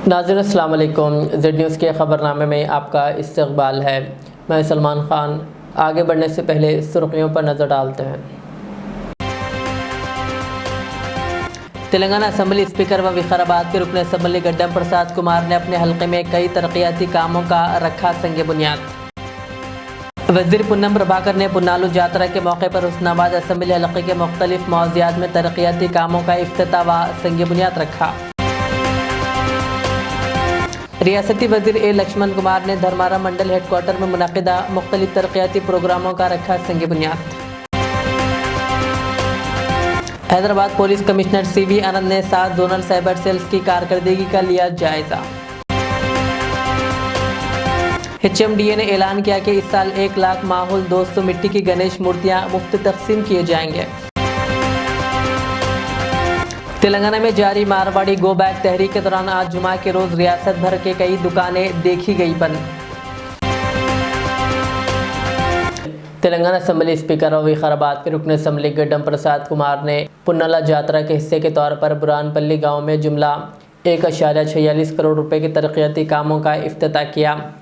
नाज़रीन अस्सलाम वालेकुम। ज़ेड न्यूज़ के ख़बरनामे में आपका इस्तक़बाल है। मैं सलमान ख़ान। आगे बढ़ने से पहले सुर्ख़ियों पर नज़र डालते हैं। तेलंगाना असम्बली स्पीकर व विकाराबाद के रुकन असम्बली गड्डम प्रसाद कुमार ने अपने हल्के में कई तरक्याती कामों का रखा संग बुनियाद। वज़ीर पुन्नम प्रभाकर ने पुन्नालू जातरा के मौके पर हुस्नाबाद असम्बली हल्के के मुख्तलिफ मौज़ियात में तरक्याती कामों का इफ्तिताह व संग बुनियाद रखा। रियासती वज़ीर ए लक्ष्मण कुमार ने धर्मारा मंडल हेडक्वार्टर में मुनक़िदा मुख्तलिफ तरक्याती प्रोग्रामों का रखा संग बुनियाद। हैदराबाद पुलिस कमिश्नर CV आनंद ने 7 जोनल साइबर सेल्स की कारकर्दगी का लिया जायजा। HMDA ने ऐलान किया कि इस साल 1 लाख माहौल दोस्तों मिट्टी की गणेश मूर्तियां मुफ्त तकसीम किए जाएंगे। तेलंगाना में जारी मारवाड़ी गो बैक तहरीक के दौरान आज जुमा के रोज रियासत भर के कई दुकानें देखी गई बंद। तेलंगाना असम्बली स्पीकर और विकाराबाद के रुकन असम्बली गड्डम प्रसाद कुमार ने पुन्नाला जातरा के हिस्से के तौर पर बुरानपल्ली गांव में जुमला 1.46 करोड़ रुपए के तरक्याती कामों का इफ्तिताह किया।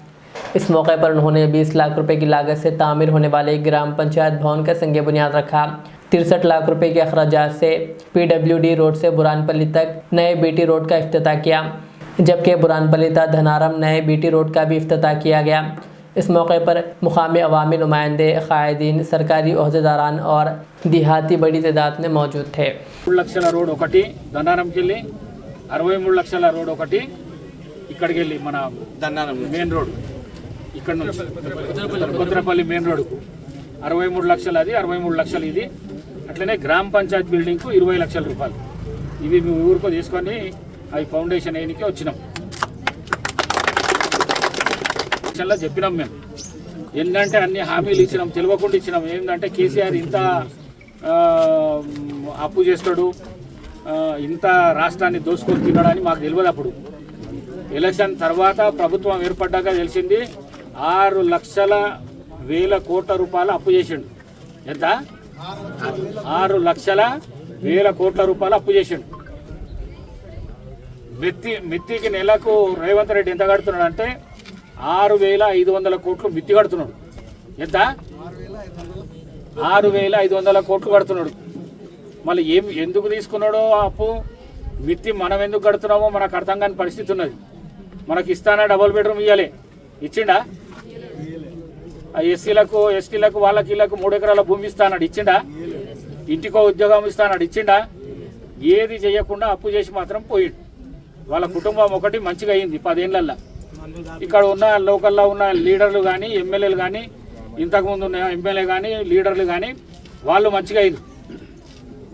इस मौके पर उन्होंने 20 लाख रुपए की लागत से तामीर होने वाले ग्राम पंचायत भवन का संग बुनियाद रखा। 63 लाख रुपए के अखराजात से PWD रोड से बुरानपल्ली तक नए BT रोड का इफ्तिताह किया, जबकि बुरानपल्ली तक धनारम नए BT रोड का भी इफ्तिताह किया गया। इस मौके पर मुकामी अवामी नुमाइंदे, कायदीन, सरकारी ओहदेदारान और देहाती बड़ी तादाद में मौजूद थे। 3 లక్షల రోడ్ ఒకటి ధనారంకి వెళ్ళి 63 లక్షల రోడ్ ఒకటి ఇక్కడికి వెళ్ళి మన ధనారం మెయిన్ రోడ్ ఇక్కడ నుంచి కొత్తపల్లి మెయిన్ రోడ్కు 63 లక్షలు అది 63 లక్షలు ఇది. అట్లనే గ్రామ పంచాయత్ బిల్డింగ్కు 20 లక్షల రూపాయలు ఇవి మీ ఊరికో తీసుకొని అవి ఫౌండేషన్ వేయడానికి వచ్చినాం. చాలా చెప్పినాం మేము ఏంటంటే అన్ని హామీలు ఇచ్చినాం, తెలియకుండా ఇచ్చినాం. ఏంటంటే కేసీఆర్ ఇంత అప్పు చేస్తాడు, ఇంత రాష్ట్రాన్ని దోసుకొని తినడని మాకు తెలియదు. అప్పుడు ఎలక్షన్ తర్వాత ప్రభుత్వం ఏర్పడ్డాక తెలిసింది 6,00,000 కోట్ల రూపాయలు అప్పు చేసిండు. ఎంత? 6,00,000 కోట్ల రూపాయలు అప్పు చేసిండు. మిత్తికి నెలకు రేవంత్ రెడ్డి ఎంత కడుతున్నాడు అంటే 6,500 కోట్లు మిత్తి కడుతున్నాడు. ఎంత? 6,500 కోట్లు కడుతున్నాడు. మళ్ళీ ఎందుకు తీసుకున్నాడో అప్పు, మిత్తి మనం ఎందుకు కడుతున్నామో మనకు అర్థం కాని పరిస్థితి ఉన్నది. మనకి ఇస్తానా డబుల్ బెడ్రూమ్ ఇవ్వాలి, ఇచ్చిండా? ఎస్సీలకు STలకు వాళ్ళకి వీళ్ళకు 3 ఎకరాల భూమి ఇస్తానాడు, ఇచ్చిండా? ఇంటికో ఉద్యోగం ఇస్తానాడు, ఇచ్చిండా? ఏది చేయకుండా అప్పు చేసి మాత్రం పోయిండు. వాళ్ళ కుటుంబం ఒకటి మంచిగా అయింది 10 ఏళ్ళల్లో. ఇక్కడ ఉన్న లోకల్లో ఉన్న లీడర్లు కానీ ఎమ్మెల్యేలు కానీ ఇంతకుముందు ఉన్న ఎమ్మెల్యే కానీ లీడర్లు కానీ వాళ్ళు మంచిగా అయింది.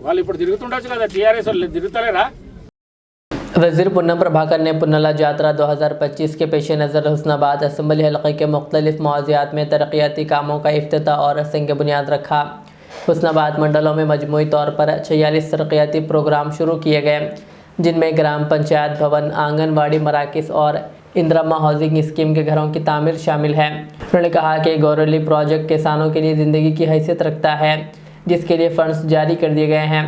వాళ్ళు ఇప్పుడు తిరుగుతుండొచ్చు కదా, TRS వాళ్ళు తిరుగుతలేరా? वज़ीर पुन्नम प्रभाकर ने पुन्नाला जातरा 2025 के पेश नज़र हुस्नाबाद असम्बली हल्के के मुख्तलिफ मौज़ियात में तरक्याती कामों का इफ्तिताह और संग बुनियाद रखा। हुस्नाबाद मंडलों में मजमूई तौर पर 46 तरक्याती प्रोग्राम शुरू किए गए, जिनमें ग्राम पंचायत भवन, आंगनबाड़ी मराकज़ और इंदिरा हाउसिंग स्कीम के घरों की तामीर शामिल है। उन्होंने कहा कि गौरली प्रोजेक्ट किसानों के लिए ज़िंदगी की हैसियत रखता है, जिसके लिए फ़ंड्स जारी कर दिए गए हैं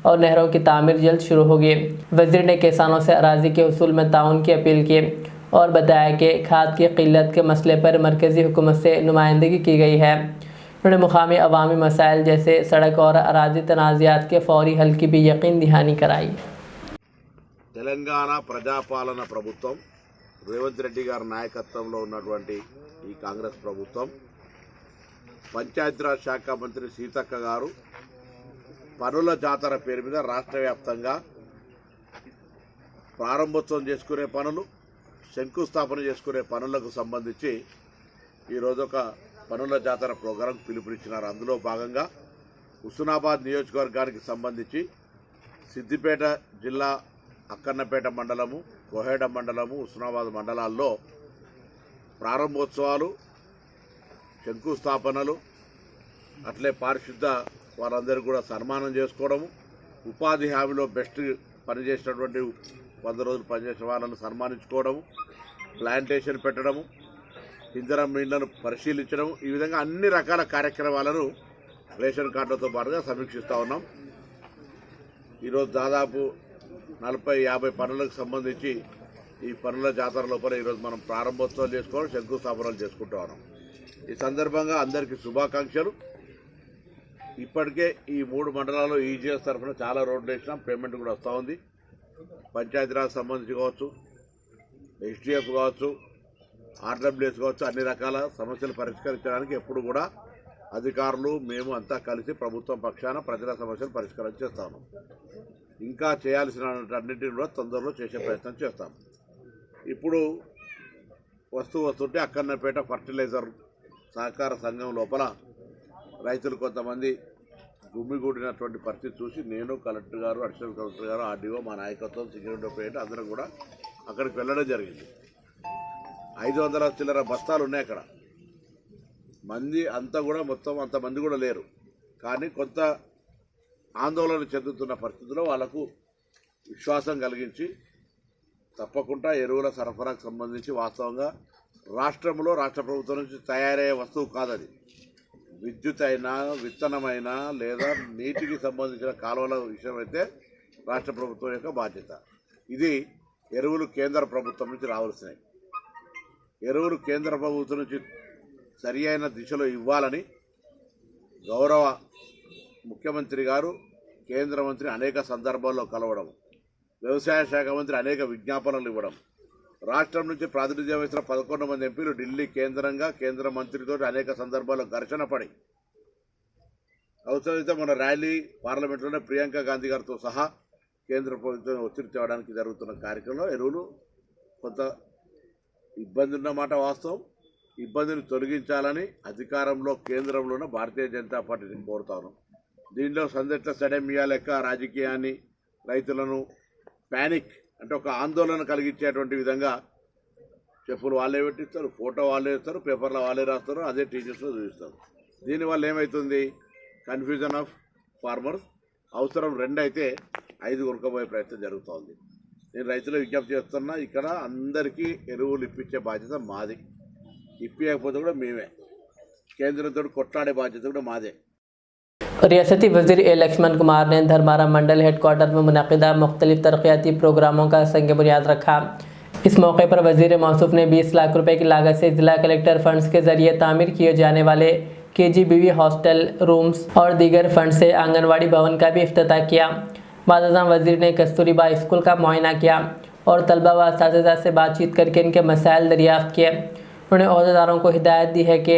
और नहरों की तामीर जल्द शुरू होगी। वज़ीर ने किसानों से अराज़ी के हुसूल में ताउन की अपील की और बताया कि खाद की किल्लत के मसले पर मरकज़ी हुकूमत से नुमाइंदगी की गई है। उन्होंने मुकामी अवामी मसाइल जैसे सड़क और अराज़ी तनाज़ात के फौरी हल की भी यकीन दहानी कराई। తెలంగాణ ప్రజాపాలన ప్రభుత్వం రేవంత్ రెడ్డి గారి నాయకత్వంలో ఉన్నటువంటి ఈ కాంగ్రెస్ ప్రభుత్వం, పంచాయతీరాజ్ శాఖ మంత్రి సీతక్క గారు పనుల జాతర పేరు మీద రాష్ట్ర వ్యాప్తంగా ప్రారంభోత్సవం చేసుకునే పనులు, శంకుస్థాపన చేసుకునే పనులకు సంబంధించి ఈరోజు ఒక పనుల జాతర ప్రోగ్రాం పిలుపునిచ్చినారు. అందులో భాగంగా హుస్నాబాద్ నియోజకవర్గానికి సంబంధించి సిద్దిపేట జిల్లా అక్కన్నపేట మండలము, కోహేడ మండలము, హుస్నాబాద్ మండలాల్లో ప్రారంభోత్సవాలు, శంకుస్థాపనలు, అట్లే పారిశుద్ధ వారందరూ కూడా సన్మానం చేసుకోవడము, ఉపాధి హామీలో బెస్ట్ పనిచేసినటువంటి 100 రోజులు పనిచేసిన వాళ్ళను సన్మానించుకోవడము, ప్లాంటేషన్ పెట్టడము, ఇందిరమ్మ ఇళ్లను పరిశీలించడం, ఈ విధంగా అన్ని రకాల కార్యక్రమాలను రేషన్ కార్డులతో పాటుగా సమీక్షిస్తూ ఉన్నాం. ఈరోజు దాదాపు 40-50 పనులకు సంబంధించి ఈ పనుల జాతర లోపల ఈరోజు మనం ప్రారంభోత్సవాలు చేసుకోవడం, శంకుస్థాపనలు చేసుకుంటూ ఉన్నాం. ఈ సందర్భంగా అందరికీ శుభాకాంక్షలు. ఇప్పటికే ఈ 3 మండలాల్లో ఈజీఎస్ తరఫున చాలా రోడ్లు వేసినాం, పేమెంట్ కూడా వస్తూ ఉంది. పంచాయతీరాజ్ సంబంధించి కావచ్చు, ఎస్డిఎఫ్ కావచ్చు, ఆర్డబ్ల్యూఎస్ కావచ్చు, అన్ని రకాల సమస్యలు పరిష్కరించడానికి ఎప్పుడు కూడా అధికారులు మేము అంతా కలిసి ప్రభుత్వం పక్షాన ప్రజల సమస్యలు పరిష్కారం చేస్తాము. ఇంకా చేయాల్సినన్నింటినీ కూడా తొందరలో చేసే ప్రయత్నం చేస్తాం. ఇప్పుడు వస్తుంటే అక్కన్నపేట ఫర్టిలైజర్ సహకార సంఘం లోపల రైతులు కొంతమంది గుమ్మిగూడినటువంటి పరిస్థితి చూసి నేను, కలెక్టర్ గారు, అడిషనల్ కలెక్టర్ గారు, ఆర్డీఓ, మా నాయకత్వం, సెక్యూరిటీ అందరం కూడా అక్కడికి వెళ్ళడం జరిగింది. 500 చిల్లర బస్తాలు ఉన్నాయి అక్కడ. మంది అంతా కూడా మొత్తం అంతమంది కూడా లేరు. కానీ కొంత ఆందోళన చెందుతున్న పరిస్థితుల్లో వాళ్లకు విశ్వాసం కలిగించి తప్పకుండా ఎరువుల సరఫరాకు సంబంధించి వాస్తవంగా రాష్ట్ర ప్రభుత్వం నుంచి తయారయ్యే వస్తువు కాదది. విద్యుత్ అయినా, విత్తనమైనా లేదా నీటికి సంబంధించిన కాలువల విషయం అయితే రాష్ట్ర ప్రభుత్వం యొక్క బాధ్యత. ఇది ఎరువులు కేంద్ర ప్రభుత్వం నుంచి రావాల్సినవి. ఎరువులు కేంద్ర ప్రభుత్వం నుంచి సరి అయిన దిశలో ఇవ్వాలని గౌరవ ముఖ్యమంత్రి గారు, కేంద్ర మంత్రి అనేక సందర్భాల్లో కలవడం, వ్యవసాయ శాఖ మంత్రి అనేక విజ్ఞాపనలు ఇవ్వడం, రాష్ట్రం నుంచి ప్రాతినిధ్యం వహించిన 11 మంది ఎంపీలు ఢిల్లీ కేంద్రంగా కేంద్ర మంత్రితో అనేక సందర్భాల్లో ఘర్షణ పడి అవసరమైతే మన ర్యాలీ పార్లమెంట్లోనే ప్రియాంక గాంధీ గారితో సహా కేంద్ర ప్రభుత్వం ఒత్తిడి తేవడానికి జరుగుతున్న కార్యక్రమంలో ఎరువులు కొంత ఇబ్బంది ఉన్నమాట వాస్తవం. ఇబ్బందిని తొలగించాలని అధికారంలో కేంద్రంలోనే భారతీయ జనతా పార్టీని కోరుతాను. దీనిలో సందట్ల సడమియా లెక్క రాజకీయాన్ని, రైతులను ప్యానిక్ అంటే ఒక ఆందోళన కలిగించేటువంటి విధంగా చెప్పులు వాళ్ళే పెట్టిస్తారు, ఫోటో వాళ్ళే ఇస్తారు, పేపర్లో వాళ్ళే రాస్తారు, అదే టీచర్స్లో చూపిస్తారు. దీనివల్ల ఏమవుతుంది? Confusion of farmers. అవసరం 2 అయితే 5 కొనుక్కోబోయే ప్రయత్నం జరుగుతోంది. నేను రైతులు విజ్ఞప్తి చేస్తున్నా, ఇక్కడ అందరికీ ఎరువులు ఇప్పించే బాధ్యత మాది. ఇప్పించకపోతే కూడా మేమే. కేంద్రంతో కొట్లాడే బాధ్యత కూడా మాదే. रियासती वज़ीर ए लक्ष्मण कुमार ने धर्मारा मंडल हेडक्वार्टर में मुनक़िदा मुख्तलिफ तरक़ियाती प्रोग्रामों का संग बुनियाद रखा। इस मौके पर वज़ीर मौसूफ ने 20 लाख रुपए की लागत से ज़िला कलेक्टर फंड्स के ज़रिए तामीर किए जाने वाले KGBV हॉस्टल रूम्स और दीगर फंड से आंगनवाड़ी भवन का भी इफ्तिताह किया। बाद वज़ीर ने कस्तूरबा स्कूल का मुआयना किया और तलबा व असातिज़ा से बातचीत करके इनके मसाइल दरियाफ़्त किए। उन्होंने अहदेदारों को हिदायत दी है कि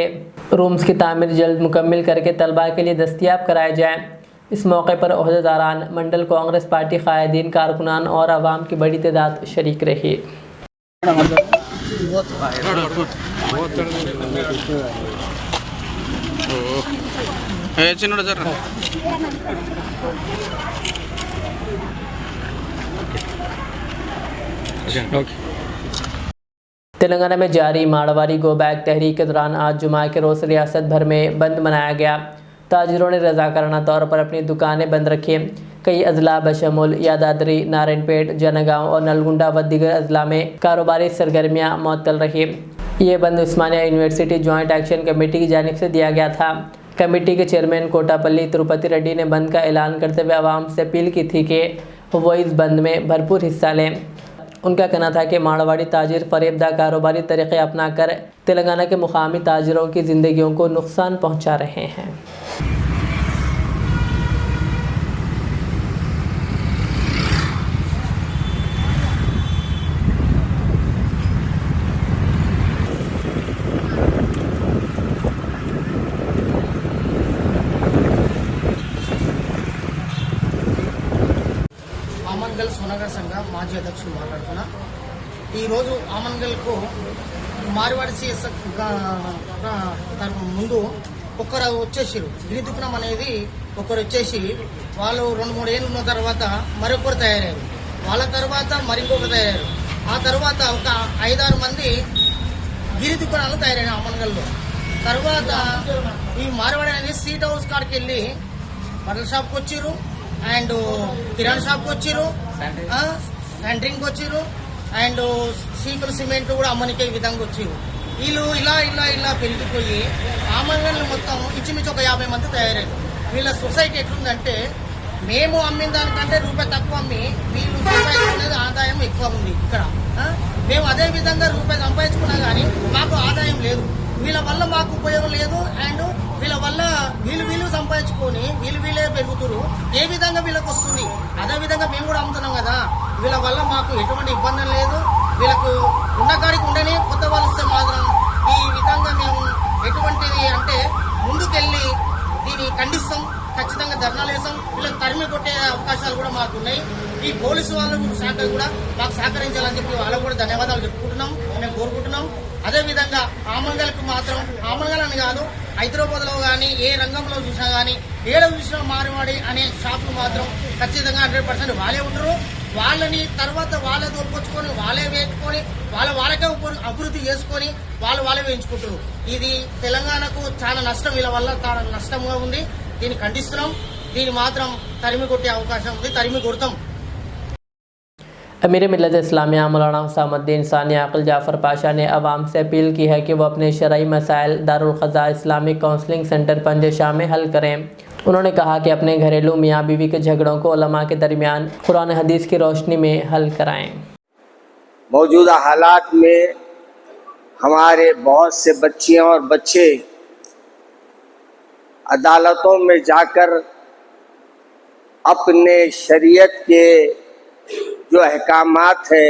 रूम्स की तामीर जल्द मुकम्मल करके तलबा के लिए दस्तियाब कराए जाएँ। इस मौके पर अहदेदारान, मंडल कांग्रेस पार्टी कायदीन, कारकुनान और आवाम की बड़ी तादाद शरीक रही। तेलंगाना में जारी माड़वारी गो बैक तहरीक के दौरान आज जुमा के रोज़ रियासत भर में बंद मनाया गया। ताजिरों ने रज़ाकाराना तौर पर अपनी दुकानें बंद रखी। कई अजला बशमुल यादाद्री, नारायणपेट, जनगांव और नलगुंडा व दीगर अजला में कारोबारी सरगर्मियाँ मुअत्तल रही। ये बंद उस्मानिया यूनिवर्सिटी जॉइंट एक्शन कमेटी की जानिब से दिया गया था। कमेटी के चेयरमैन कोटापल्ली तिरुपति रेड्डी ने बंद का ऐलान करते हुए आवाम से अपील की थी कि वो इस बंद में भरपूर हिस्सा लें। उनका कहना था कि माड़वाड़ी ताजिर फरेबदा कारोबारी तरीक़े अपनाकर तेलंगाना के मुकामी ताजिरों की ज़िंदगियों को नुकसान पहुंचा रहे हैं। ఆమన్గల్ సోనగర్ సంఘ మాజీ అధ్యక్షులు మాట్లాడుతున్నా. ఈరోజు ఆమన్గల్కు మార్వాడి సిఎస్ ముందు ఒకరు వచ్చేసారు. గిరిదుకుణం అనేది ఒకరు వచ్చేసి వాళ్ళు 2-3 ఏళ్ళు ఉన్న తర్వాత మరొకరు తయారయ్యారు. వాళ్ళ తర్వాత మరింకొకరు తయారయ్యారు. ఆ తర్వాత ఒక 5-6 మంది గిరిదుకుణాలు తయారయ్యారు ఆమన్గల్లో. తర్వాత ఈ మార్వాడి అనేది సీట్ హౌస్ కాడికి వెళ్ళి బట్టల షాప్కి వచ్చారు, అండ్ కిరాణా షాప్కి వచ్చారు, సెంటరింగ్కి వచ్చారు, అండ్ సీకులు సిమెంట్ కూడా అమ్మనికే విధంగా వచ్చారు. వీళ్ళు ఇలా పెరిగిపోయి ఆమన్గల్ మొత్తం ఇంచుమించు ఒక 50 మంది తయారయ్యారు. వీళ్ళ సొసైటీ ఎట్లుందంటే, మేము అమ్మిన దానికంటే రూపాయి తక్కువ అమ్మి వీళ్ళు సొసైటీ అనేది ఆదాయం ఎక్కువ ఉంది ఇక్కడ. మేము అదే విధంగా రూపాయి సంపాదించుకున్నా కానీ మాకు ఆదాయం లేదు. వీళ్ళ వల్ల మాకు ఉపయోగం లేదు. అండ్ వీళ్ళ వల్ల వీళ్ళు సంపాదించుకొని వీళ్ళే పెరుగుతున్నారు. ఏ విధంగా వీళ్ళకి వస్తుంది? అదే విధంగా మేము కూడా అమ్ముతున్నాం కదా. వీళ్ళ వల్ల మాకు ఎటువంటి ఇబ్బంది లేదు. వీళ్ళకు ఉన్న కాడికి ఉండని, కొత్త వాళ్ళు వస్తే మాత్రం ఈ విధంగా మేము ఎటువంటిది అంటే ముందుకెళ్ళి దీన్ని ఖండిస్తాం. ఖచ్చితంగా ధర్నాలు వేస్తాం. వీళ్ళకి తరిమి కొట్టే అవకాశాలు కూడా మాకు ఉన్నాయి. ఈ పోలీసు వాళ్ళు శాఖ కూడా మాకు సహకరించాలని చెప్పి వాళ్ళకు కూడా ధన్యవాదాలు చెప్పుకుంటున్నాం, మేము కోరుకుంటున్నాం. అదేవిధంగా ఆమంగల్కి మాత్రం, ఆమంగల్ అని కాదు, హైదరాబాద్లో కానీ ఏ రంగంలో చూసినా కానీ ఏడ చూసినా మారివాడి అనే షాపులు మాత్రం ఖచ్చితంగా 100% వాళ్ళే ఉంటారు. వాళ్ళని తర్వాత వాళ్ళే తోలుకొచ్చుకొని వాళ్ళే వేసుకొని వాళ్ళకే అభివృద్ధి చేసుకొని వాళ్ళే వేయించుకుంటారు. ఇది తెలంగాణకు చాలా నష్టం. వీళ్ళ వల్ల చాలా నష్టంగా ఉంది. దీన్ని ఖండిస్తున్నాం. దీన్ని మాత్రం తరిమి కొట్టే అవకాశం ఉంది, తరిమి కొడతాం. अमीर मिल्लत इस्लामिया मौलाना हुसामुद्दीन सानी अक़िल जाफ़र पाशा ने अवाम से अपील की है कि वो अपने शरई मसाइल दारुल क़ज़ा इस्लामिक काउंसलिंग सेंटर पंजशाह में हल करें। उन्होंने कहा कि अपने घरेलू मियाँ बीवी के झगड़ों को उलमा के दरमियान कुरान हदीस की रोशनी में हल कराएं। मौजूदा हालात में हमारे बहुत से बच्चियाँ और बच्चे अदालतों में जाकर अपने शरीयत के जो अहकामात है,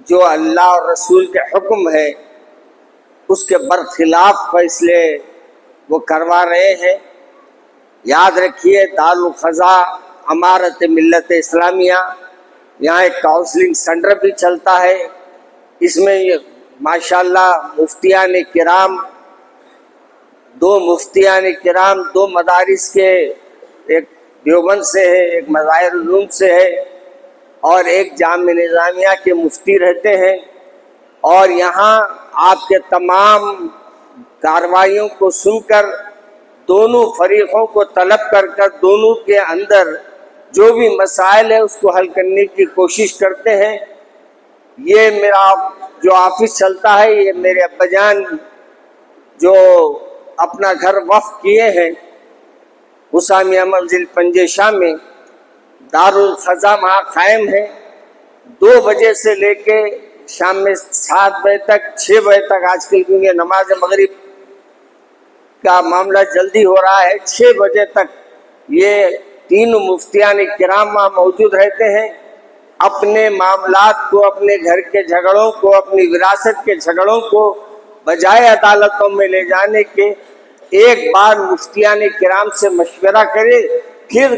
जो अल्लाह और रसूल के हुक्म है, उसके बरखिलाफ फैसले वो करवा रहे हैं। याद रखिए, दारुल क़ज़ा अमारत मिल्लत इस्लामिया, यहाँ एक काउंसलिंग सेंटर भी चलता है। इसमें माशाल्लाह मुफ्तियान किराम, दो मुफ्तियान किराम, दो मदारिस के, एक देवबंद से है, एक मज़ाहिर उलूम से है और एक जामिया निज़ामिया के मुफ्ती रहते हैं। और यहाँ आपके तमाम कार्रवाइयों को सुनकर दोनों फरीक़ों को तलब कर दोनों के अंदर जो भी मसाइल है उसको हल करने की कोशिश करते हैं। ये मेरा जो ऑफिस चलता है, ये मेरे अब्बाजान जो अपना घर वक्फ किए हैं हुसामिया मंजिल पंजेशाह में, दारुल क़ज़ा वहाँ कायम है। 2 बजे से लेके शाम में 7 बजे तक, 6 बजे तक आजकल, क्योंकि नमाज मगरिब का मामला जल्दी हो रहा है, 6 बजे तक ये तीनों मुफ्तियान किराम वहाँ मौजूद रहते हैं। अपने मामलात को, अपने घर के झगड़ों को, अपनी विरासत के झगड़ों को बजाय अदालतों में ले जाने के एक बार मुफ्तियान किराम से मशवरा करे, फिर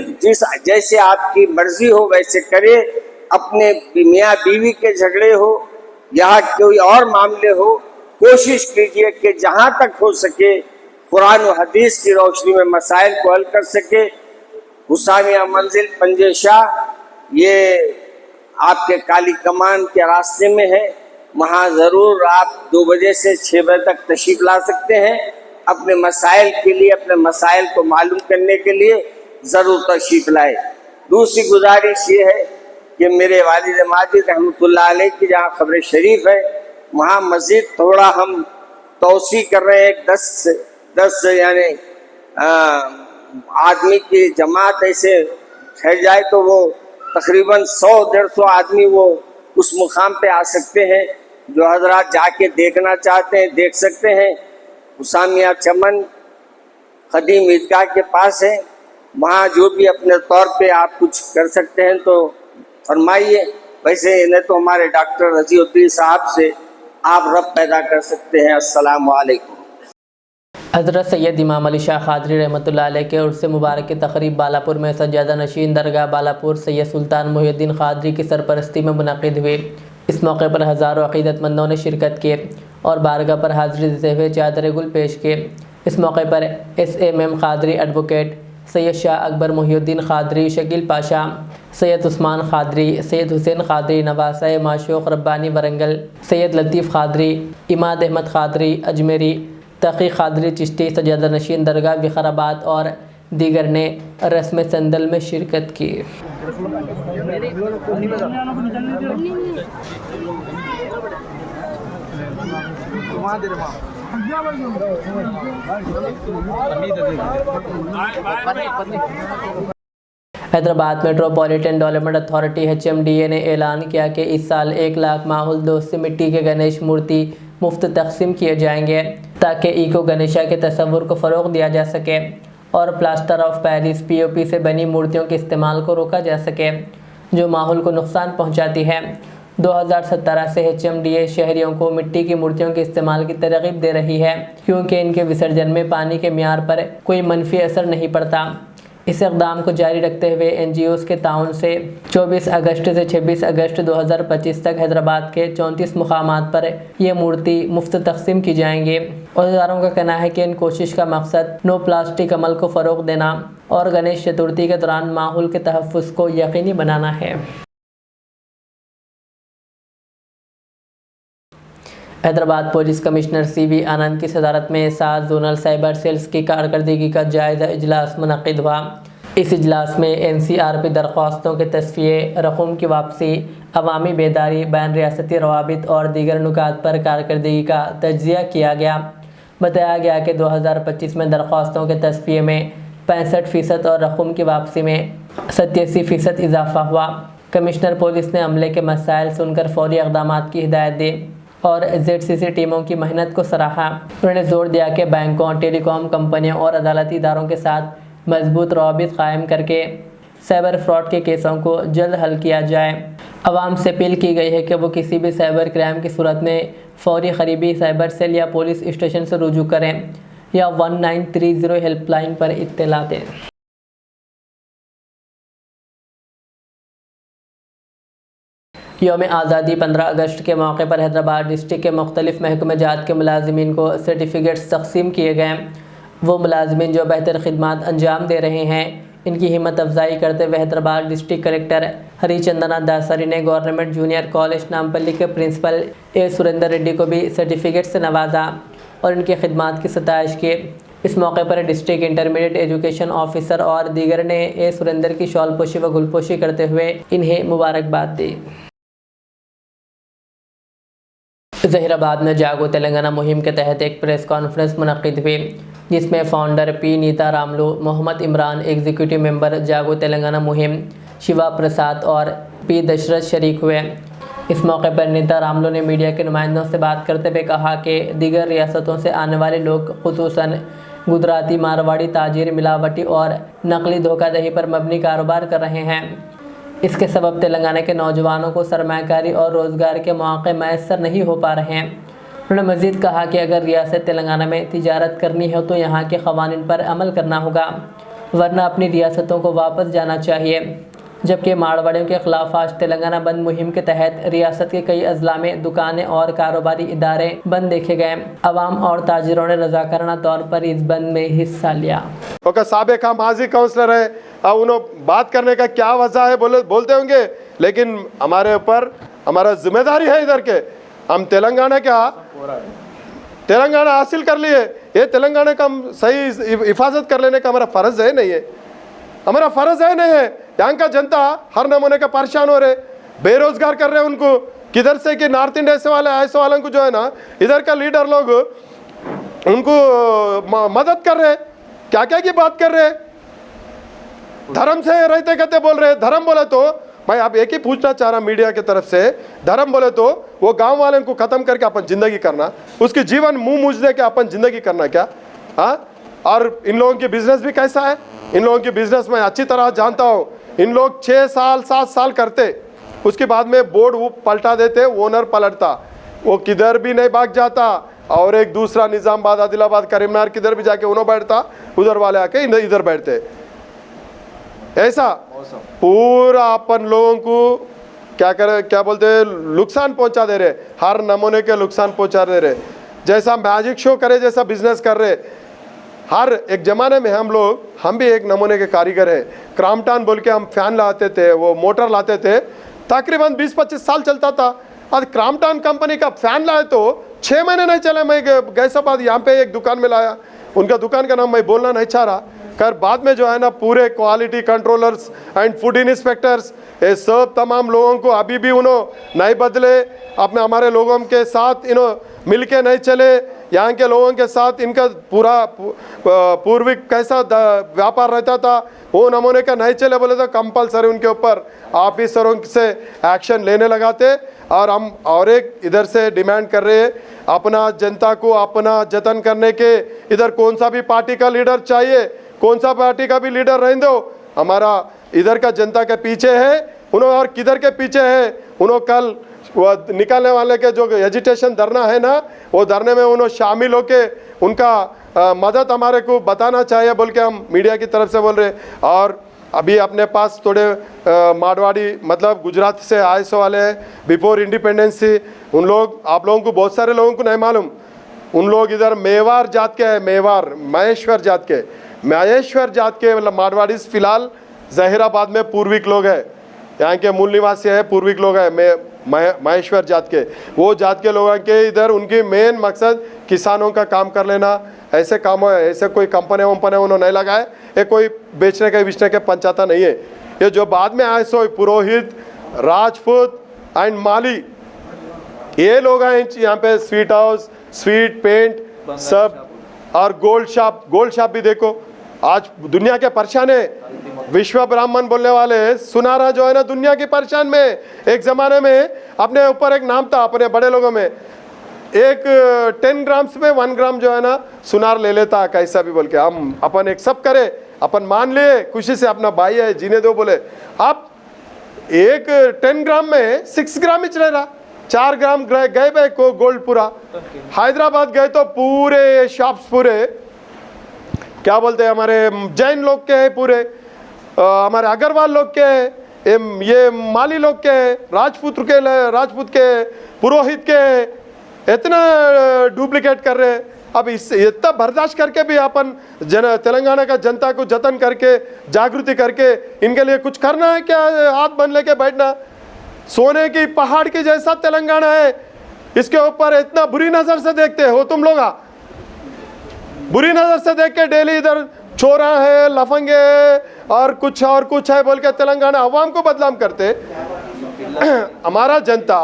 जैसे आपकी मर्जी हो वैसे करे। अपने मियाँ बीवी के झगड़े हो या कोई और मामले हो, कोशिश कीजिए कि जहाँ तक हो सके कुरान और हदीस की रोशनी में मसाइल को हल कर सके। हुसामिया मंजिल पंजेशाह ये आपके काली कमान के रास्ते में है। वहाँ ज़रूर आप 2 बजे से 6 बजे तक तशरीफ़ ला सकते हैं। अपने मसाइल के लिए, अपने मसाइल को मालूम करने के लिए ज़रूर तशरीफ़ लाए। दूसरी गुजारिश ये है कि मेरे वालिद माजिद रहमतुल्लाह अलैह की जहाँ क़ब्र शरीफ है, वहाँ मस्जिद थोड़ा हम तोसी कर रहे हैं। 10 यानी आदमी की जमात ऐसे ठहर जाए तो वो तकरीबन 100-150 आदमी वो उस मुकाम पे आ सकते हैं। जो हजरात जाके देखना चाहते हैं देख सकते हैं। हुसामिया चमन क़दीम ईदगाह के पास है, वहाँ जो भी अपने तौर पे आप कुछ कर सकते हैं तो फरमाइए। वैसे इन्हें तो हमारे डॉक्टर रज़ीउद्दीन साहब से आप रब पैदा कर सकते हैं। अस्सलामु अलैकुम। हज़रत सैयद इमाम अली शाह क़ादरी रहमतुल्लाह अलैह के उर्स मुबारक की तक़रीब बालापुर में सज्जादा नशीन दरगाह बालापुर सैयद सुल्तान मुहिउद्दीन क़ादरी की सरपरस्ती में मुनक़िद हुई। इस मौके पर हज़ारों अक़ीदतमंदों ने शिरकत की और बारगाह पर हाज़िरी देते हुए चादर गुल पेश किए। इस मौके पर SMM क़ादरी एडवोकेट सैयद शाह अकबर मुहिउद्दीन क़ादरी, शकील पाशा, सैयद उस्मान क़ादरी, सैयद हुसैन क़ादरी, नवासा माशूक़ रब्बानी वरंगल, सैयद लतीफ़ क़ादरी, इमाद अहमद क़ादरी अजमेरी, तक़ी क़ादरी चिश्ती, सज्जादा नशीन दरगाह विखराबाद और दीगर ने रस्म संदल में शिरकत की। Hyderabad metropolitan development authority HMDA ने ऐलान किया कि इस साल 1 लाख माहौल दोस्त मिट्टी के गणेश मूर्ति मुफ्त तकसीम किए जाएंगे ताकि इको गणेशा के तस्वुर को फ़रोग़ दिया जा सके और प्लास्टर ऑफ पेरिस POP से बनी मूर्तियों के इस्तेमाल को रोका जा सके जो माहौल को नुकसान पहुंचाती है। 2017 से HMDA शहरियों को मिट्टी की मूर्तियों के इस्तेमाल की तरगीब दे रही है क्योंकि इनके विसर्जन में पानी के म्यार पर कोई मनफी असर नहीं पड़ता। इस इक़दाम को जारी रखते हुए NGOs के ताउन से 24 अगस्त से 26 अगस्त 2025 तक हैदराबाद के 34 मुकामात पर यह मूर्ति मुफ्त तकसीम की जाएंगी। औज़ारों का कहना है कि इन कोशिश का मकसद नो प्लास्टिक अमल को फ़रोग़ देना और गणेश चतुर्थी के दौरान माहौल के तहफ़्फ़ुज़ को यकीनी बनाना है। हैदराबाद पुलिस कमिश्नर CV आनंद की सदारत में 7 जोनल साइबर सेल्स की कारकर्दगी का जायज़ा इजलास मुनक़िद हुआ। इस इजलास में NCRP दरख्वास्तों के तस्फ़िये, रकूम की वापसी, अवामी बेदारी, बैन रियासती रवाबित और दीगर नुकात पर कारकर्दगी का तज्ज़िया किया गया। बताया गया कि 2025 में दरख्वास्तों के तस्फ़िये में 65% और रकूम की वापसी में 87% इजाफा हुआ। कमिश्नर पुलिस ने अमले के मसाइल सुनकर फौरी इक़दामात की हिदायत दी और ZCC टीमों की मेहनत को सराहा। उन्होंने जोर दिया कि बैंकों, टेलीकॉम कंपनियों और अदालती इदारों के साथ मजबूत रवाबित कायम करके साइबर फ्रॉड के केसों को जल्द हल किया जाए। आवाम से अपील की गई है कि वो किसी भी साइबर क्राइम की सूरत में फौरी करीबी साइबर सेल या पुलिस स्टेशन से रुजू करें या 1930 हेल्पलाइन पर इत्तला दें। यौम आज़ादी 15 अगस्त के मौके पर हैदराबाद डिस्ट्रिक्ट के मुख्तलिफ महकमेजात के मुलाजिमीन को सर्टिफिकेट्स तकसीम किए गए। वो मुलाजिमीन जो बेहतर खिदमात अंजाम दे रहे हैं इनकी हिम्मत अफजाई करते हुए हैदराबाद डिस्ट्रिक्ट कलेक्टर हरिचंदना दासरी ने गवर्नमेंट जूनियर कॉलेज नामपल्ली के प्रिंसिपल A सुरेंद्र रेड्डी को भी सर्टिफिकेट से नवाजा और इनकी खिदमात की सताइश की। इस मौके पर डिस्ट्रिक्ट इंटरमीडिएट एजुकेशन ऑफिसर और दीगर ने A सुरेंद्र की शॉलपोशी व गुलपोशी करते हुए इन्हें मुबारकबाद दी। ज़हीराबाद में जागो तेलंगाना मुहिम के तहत एक प्रेस कॉन्फ्रेंस मुनक़िद हुई जिसमें founder P Neeta Ramulu, Mohammad Imran, executive member Jago Telangana मुहिम शिवा प्रसाद और P दशरथ शरीक हुए। इस मौके पर नीता रामलू ने मीडिया के नुमाइंदों से बात करते हुए कहा कि दीगर रियासतों से आने वाले लोग खुसूसन गुजराती, मारवाड़ी ताजिर मिलावटी और नकली धोखाधड़ी पर मबनी कारोबार कर रहे हैं। इसके सबब तेलंगाना के नौजवानों को सरमायाकारी और रोज़गार के मौके मैसर नहीं हो पा रहे हैं। उन्होंने मज़ीद कहा कि अगर रियासत तेलंगाना में तिजारत करनी हो तो यहाँ के क़वानीन पर अमल करना होगा वरना अपनी रियासतों को वापस जाना चाहिए। जबकि मारवाड़ियों के ख़िलाफ़ आज तेलंगाना बंद मुहिम के तहत रियासत के कई अजला में दुकानें और कारोबारी इदारे बंद देखे गए। अवाम और ताजिरों ने रज़ाकाराना तौर पर इस बंद में हिस्सा लिया। साबिक़ा माजी काउंसलर है, उन्होंने बात करने का क्या वजह है बोलते होंगे, लेकिन हमारे ऊपर हमारा जिम्मेदारी है इधर के हम तेलंगाना हासिल कर लिए। ये तेलंगाना का हम सही हिफाजत कर लेने का हमारा फ़र्ज़ है नहीं है, हमारा फ़र्ज़ है नहीं है। यहाँ का जनता हर नमूने का परेशान हो रहे, बेरोजगार कर रहे हैं उनको किधर से कि नॉर्थ इंडिया से ऐसे वालों को जो है ना इधर का लीडर लोग उनको मदद कर रहे, क्या क्या की बात कर रहे, धर्म से रहते कहते बोल रहे। धर्म बोले तो मैं आप एक ही पूछना चाह रहा मीडिया की तरफ से, धर्म बोले तो वो गांव वाले को खत्म करके अपन जिंदगी करना, उसकी जीवन मुंह मूझ दे के अपन जिंदगी करना क्या? हाँ, और इन लोगों की बिजनेस भी कैसा है, इन लोगों की बिजनेस मैं अच्छी तरह जानता हूँ। इन लोग 6 साल 7 साल करते, उसके बाद में बोर्ड वो पलटा देते, ओनर पलटता, वो किधर भी नहीं भाग जाता और एक दूसरा निज़ामाबाद, आदिलाबाद, करीमनगर किधर भी जाके उन्होंने बैठता, उधर वाले आके इधर बैठते। ऐसा पूरा अपन लोगों को क्या बोलते नुकसान पहुंचा दे रहे, हर नमूने के नुकसान पहुंचा दे रहे। जैसा मैजिक शो करे जैसा बिजनेस कर रहे। हर एक ज़माने में हम भी एक नमूने के कारीगर है। क्रॉम्पटन बोल के हम फैन लाते थे, वो मोटर लाते थे, तकरीबन 20-25 साल चलता था। आज क्रॉम्पटन कंपनी का फैन लाए तो 6 महीने नहीं चले। मैं गैसाबाद यहाँ पे एक दुकान में लाया, उनका दुकान का नाम मैं बोलना नहीं चाह रहा, कर बाद में जो है ना पूरे quality controllers and food inspectors ये सब तमाम लोगों को अभी भी उन्होंने नहीं बदले, अपने हमारे लोगों के साथ इन्होंने मिल के नहीं चले, यहाँ के लोगों के साथ इनका पूरा पूर्विक कैसा व्यापार रहता था वो नमूने का नहीं चले बोले तो कंपलसरी उनके ऊपर ऑफिसरों से एक्शन लेने लगाते। और हम और एक इधर से डिमांड कर रहे हैं अपना जनता को अपना जतन करने के, इधर कौन सा भी पार्टी का लीडर चाहिए, कौन सा पार्टी का भी लीडर रहने दो, हमारा इधर का जनता के पीछे है, उन्होंने और किधर के पीछे है, उन्होंने कल वो निकालने वाले के जो एजिटेशन धरना है ना वो धरने में उन्होंने शामिल होके उनका मदद हमारे को बताना चाहिए बोल के हम मीडिया की तरफ से बोल रहे। और अभी अपने पास थोड़े मारवाड़ी मतलब गुजरात से आए सो वाले हैं बिफोर इंडिपेंडेंसी, उन लोग आप लोगों को बहुत सारे लोगों को नहीं मालूम, उन लोग इधर मेवार जात के हैं, मेवार महेश्वर जात के मतलब मारवाड़ी फिलहाल जहीराबाद में पूर्विक लोग हैं, यहाँ के मूल निवासी है पूर्विक लोग हैं महेश्वर जात के, वो जात के लोगों के इधर उनकी मेन मकसद किसानों का काम कर लेना, ऐसे काम है, ऐसे कोई कंपनी वंपने उन्होंने नहीं लगाए, ये कोई बेचने के पंचायता नहीं है। ये जो बाद में आए सो पुरोहित राजपूत एंड माली ये लोग हैं यहाँ पे, स्वीट हाउस स्वीट पेंट सब और गोल्ड शॉप भी देखो आज दुनिया के परेशान है। विश्व ब्राह्मण बोलने वाले सुनारा जो है ना दुनिया की परेशान में, एक जमाने में अपने ऊपर एक नाम था अपने बड़े लोगों में, एक 10 ग्राम्स में 1 ग्राम जो है ना सुनार ले लेता कैसा भी बोल के, हम अपन एक सब करे अपन मान लिए खुशी से अपना भाई है जीने दो बोले, आप एक 10 ग्राम में 6 ग्राम ही चले रहा, 4 ग्राम गए भाई को गोल्ड पूरा। हैदराबाद गए तो पूरे शॉप्स पूरे क्या बोलते हैं हमारे जैन लोग के हैं, पूरे हमारे अग्रवाल लोग के हैं, ये माली लोग के हैं, राजपूत के पुरोहित के, इतना डुप्लीकेट कर रहे हैं। अब इससे इतना बर्दाश्त करके भी अपन तेलंगाना का जनता को जतन करके जागृति करके इनके लिए कुछ करना है क्या, हाथ बन लेके बैठना, सोने की पहाड़ की जैसा तेलंगाना है, इसके ऊपर इतना बुरी नजर से देखते हो तुम लोग, बुरी नजर से देख के डेली इधर चोरा है लफंगे और कुछ है बोल के तेलंगाना अवाम को बदनाम करते। हमारा जनता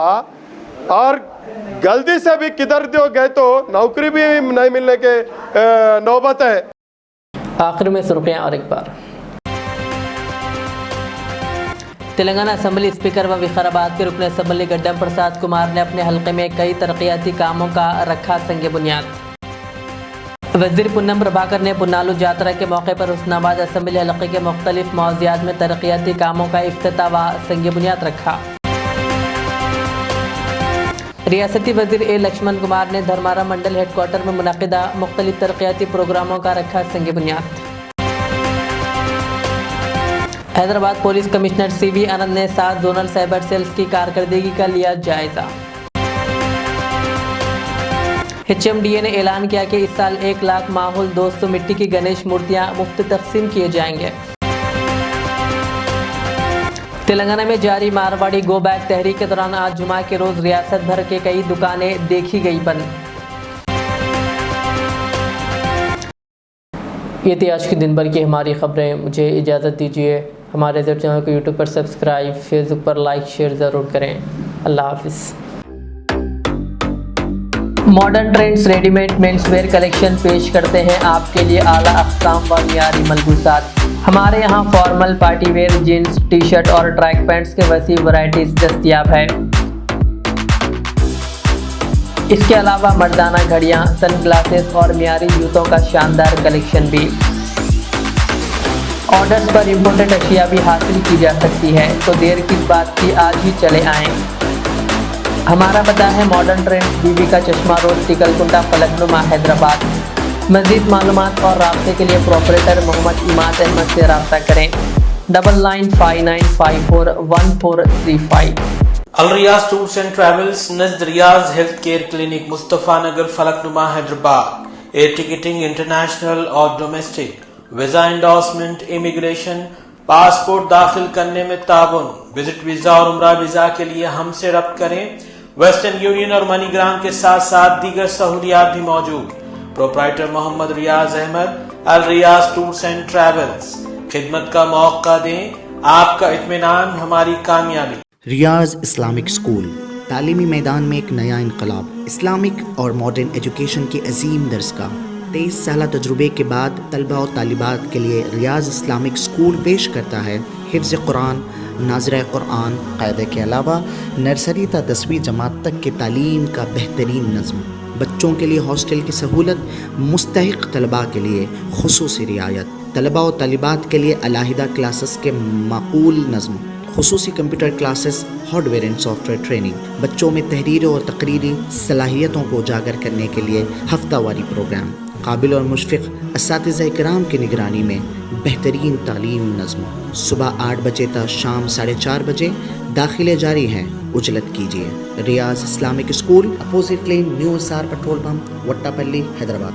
और गलती से भी किधर दो गए तो नौकरी भी नहीं मिलने के नौबत है। आखिर में सुर्खियां और एक बार, तेलंगाना असेंबली स्पीकर व विकाराबाद के रुकन असेंबली गड्डम प्रसाद कुमार ने अपने हल्के में कई तरक्याती कामों का रखा संग बुनियाद। वज़ीर पुन्नम प्रभाकर ने पुन्नालू यात्रा के मौके पर हुस्नाबाद असेंबली हल्के के मुख्तलिफ मौज़ियात में तरक्याती कामों का इफ्तिताह व संग बुनियाद रखा। रियासती वज़ीर ए लक्ष्मण कुमार ने धर्मारा मंडल हेडक्वार्टर में मुनक़िदा मुख्तलिफ तरक्याती प्रोग्रामों का रखा संग बुनियाद। हैदराबाद पुलिस कमिश्नर CV आनंद ने 7 जोनल साइबर सेल्स की कारकर्दगी का लिया जायजा। HMDA ने ऐलान किया कि इस साल 1 लाख माहौल दोस्तों मिट्टी की गणेश मूर्तियां मुफ्त तकसीम किए जाएंगे। तेलंगाना में जारी मारवाड़ी गो बैक तहरीक के दौरान आज जुमा के रोज रियासत भर के कई दुकानें देखी गई बंद। ये थी आज के दिन भर की हमारी खबरें, मुझे इजाज़त दीजिए। हमारे चैनल को यूट्यूब पर सब्सक्राइब, फेसबुक पर लाइक शेयर ज़रूर करें। अल्लाह हाफिज़। Modern trends readymade menswear collection पेश करते हैं आपके लिए आला अक़साम व मियारी मलबूसात। हमारे यहाँ formal party wear jeans T shirt और ट्रैक पैंट्स के वसी वैरायटीज दस्तियाब है। इसके अलावा मर्दाना घड़ियाँ, सन ग्लासेस और मियारी जूतों का शानदार कलेक्शन भी। ऑर्डर्स पर इम्पोर्टेड अशिया भी हासिल की जा सकती है, तो देर किस बात की, आज ही चले आएँ। हमारा पता है मॉडर्न ट्रेंड्स, बीबी का चश्मा रोड, टिकलकुंडा, फलकनुमा, हैदराबाद। मज़ीद मालूमात और राब्ते के लिए प्रोपरेटर मोहम्मद इमाद अहमद से रब्ता करें 9959541435। Al Riyaz tours and travels, नज़द Riyaz health care clinic, Mustafa Nagar, Falaknuma, Hyderabad. Air ticketing international और domestic, visa endorsement, immigration, passport दाखिल करने में ताउन, विजिट वीज़ा और उम्रा वीज़ा के लिए हमसे रब्त करें। वेस्टर्न यूनियन और मनीग्राम के साथ साथ दीगर सहूलियात भी मौजूद। Proprietor Mohammad Riyaz Ahmed, Al Riyaz tours and travels. खिदमत का मौका दें, आपका इत्मीनान हमारी कामयाबी। रियाज इस्लामिक स्कूल तालीमी मैदान में एक नया इनकलाब। इस्लामिक और मॉडर्न एजुकेशन की अजीम दरसगाह। 23 साल तजुर्बे के बाद तलबा और तालिबात के लिए रियाज इस्लामिक स्कूल पेश करता है हिफ्ज़ कुरान, नाज़िरा कुरान क़ायदे के अलावा नर्सरी ता 10वीं जमात तक की तालीम का बेहतरीन नज़्म। बच्चों के लिए हॉस्टल की सहूलत, मुस्तहिक़ तलबा के लिए खुसूसी रियायत, तलबा और तालिबात के लिए अलहदा क्लासेस के माकूल नज़्म, खुसूसी computer classes, hardware and software training, बच्चों में तहरीर और तकरीरी सलाहियतों को उजागर करने के लिए हफ्तावारी प्रोग्राम, काबिल और मुशफ़िक़ असातिज़ा इकराम की निगरानी में बेहतरीन तालीम नज़्म। सुबह 8 बजे तक शाम 4:30 बजे दाखिले जारी हैं, उजलत कीजिए। Riyaz Islamic school, opposite lane, new SR petrol pump, Vattepally, Hyderabad.